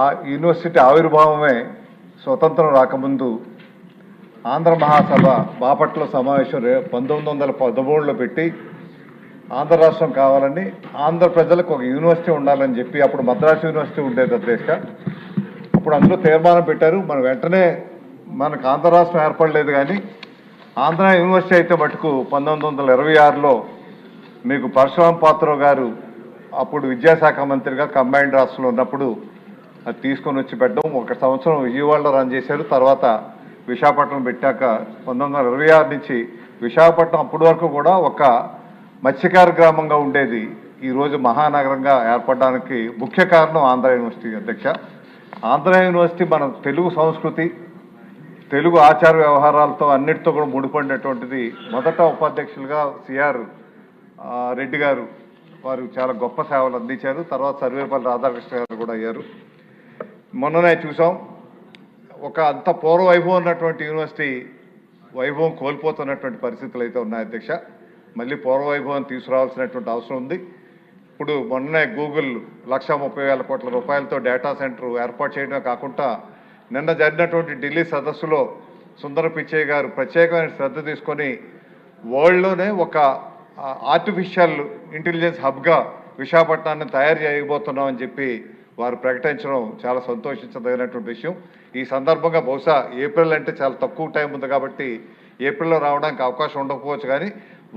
ఆ యూనివర్సిటీ ఆవిర్భావమే స్వతంత్రం రాకముందు ఆంధ్ర మహాసభ బాపట్ల సమావేశం 1913లో పెట్టి ఆంధ్ర రాష్ట్రం కావాలని ఆంధ్ర ప్రజలకు ఒక యూనివర్సిటీ ఉండాలని చెప్పి అప్పుడు మద్రాసు యూనివర్సిటీ ఉండేది అధ్యక్ష. అప్పుడు అందులో తీర్మానం పెట్టారు. మనం వెంటనే మనకు ఆంధ్ర రాష్ట్రం ఏర్పడలేదు, కానీ ఆంధ్ర యూనివర్సిటీ అయితే మటుకు 1926లో మీకు పరశురామ పాత్రరావు గారు అప్పుడు విద్యాశాఖ మంత్రిగా కంబైన్డ్ రాష్ట్రంలో ఉన్నప్పుడు అది తీసుకొని వచ్చి పెట్టడం. 1 సంవత్సరం విజయవాడలో రన్ చేశారు. తర్వాత విశాఖపట్నం పెట్టాక 1926 నుంచి విశాఖపట్నం అప్పటి వరకు కూడా ఒక మత్స్యకార గ్రామంగా ఉండేది. ఈరోజు మహానగరంగా ఏర్పడడానికి ముఖ్య కారణం ఆంధ్ర యూనివర్సిటీ అధ్యక్ష. ఆంధ్ర యూనివర్సిటీ మన తెలుగు సంస్కృతి, తెలుగు ఆచార వ్యవహారాలతో అన్నిటితో కూడా ముడిపడినటువంటిది. మొదట ఉపాధ్యక్షులుగా సిఆర్ రెడ్డి గారు వారు చాలా గొప్ప సేవలు అందించారు. తర్వాత సర్వేపల్లి రాధాకృష్ణ గారు కూడా అయ్యారు. మొన్ననే చూసాం, ఒక అంత పూర్వ వైభవం ఉన్నటువంటి యూనివర్సిటీ వైభవం కోల్పోతున్నటువంటి పరిస్థితులు అయితే ఉన్నాయి అధ్యక్ష. మళ్ళీ పూర్వ వైభవం తీసుకురావాల్సినటువంటి అవసరం ఉంది. ఇప్పుడు మొన్ననే గూగుల్ 1,30,000 కోట్ల రూపాయలతో డేటా సెంటర్ ఏర్పాటు చేయడమే కాకుండా నిన్న జరిగినటువంటి ఢిల్లీ సదస్సులో సుందర పిచ్చయ్య గారు ప్రత్యేకమైన శ్రద్ధ తీసుకొని వరల్డ్లోనే ఒక ఆర్టిఫిషియల్ ఇంటెలిజెన్స్ హబ్గా విశాఖపట్నాన్ని తయారు చేయబోతున్నామని చెప్పి వారు ప్రకటించడం చాలా సంతోషించదగినటువంటి విషయం. ఈ సందర్భంగా బహుశా ఏప్రిల్ అంటే చాలా తక్కువ టైం ఉంది కాబట్టి ఏప్రిల్లో రావడానికి అవకాశం ఉండకపోవచ్చు, కానీ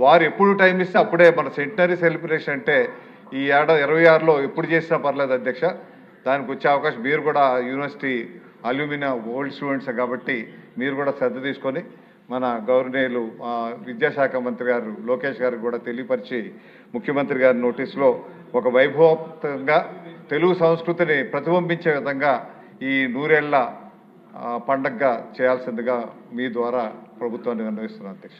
వారు ఎప్పుడు టైం ఇస్తే అప్పుడే మన సెంటనరీ సెలబ్రేషన్ అంటే ఈ ఏడాది 26లో ఎప్పుడు చేసినా పర్లేదు అధ్యక్ష. దానికి వచ్చే అవకాశం మీరు కూడా యూనివర్సిటీ అల్యూమినా ఓల్డ్ స్టూడెంట్స్ కాబట్టి మీరు కూడా శ్రద్ధ తీసుకొని మన గౌరవనీయులు విద్యాశాఖ మంత్రి గారు లోకేష్ గారికి కూడా తెలియపరిచి ముఖ్యమంత్రి గారి నోటీసులో ఒక వైభవంగా తెలుగు సంస్కృతిని ప్రతిబింబించే విధంగా ఈ 100 ఏళ్ల పండగగా చేయాల్సిందిగా మీ ద్వారా ప్రభుత్వాన్ని నిర్ణయిస్తున్నాను అధ్యక్ష.